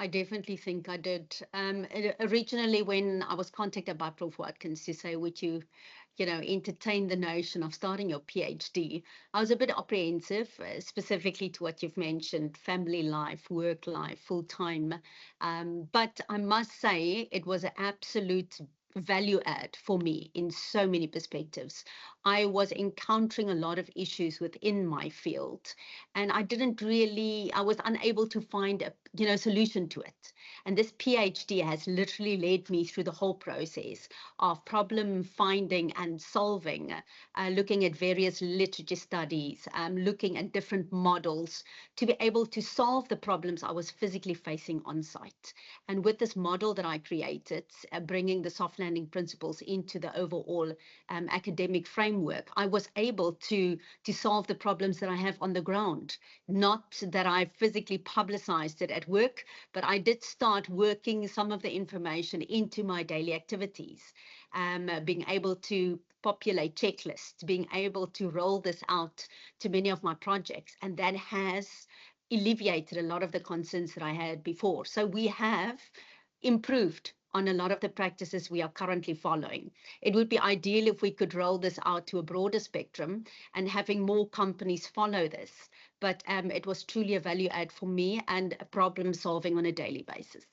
I definitely think I did. Originally, when I was contacted by Prof. Watkins to say, would you entertain the notion of starting your PhD, I was a bit apprehensive, specifically to what you've mentioned, family life, work life, full time. But I must say it was an absolute value add for me in so many perspectives. I was encountering a lot of issues within my field, and I was unable to find a solution to it. And this PhD has literally led me through the whole process of problem finding and solving, looking at various literature studies, looking at different models to be able to solve the problems I was physically facing on site. And with this model that I created, bringing the soft landing principles into the overall academic framework, I was able to solve the problems that I have on the ground. Not that I physically publicized it at work, but I did start working some of the information into my daily activities, being able to populate checklists, being able to roll this out to many of my projects. And that has alleviated a lot of the concerns that I had before. So we have improved on a lot of the practices we are currently following. It would be ideal if we could roll this out to a broader spectrum and having more companies follow this. But it was truly a value add for me and a problem solving on a daily basis.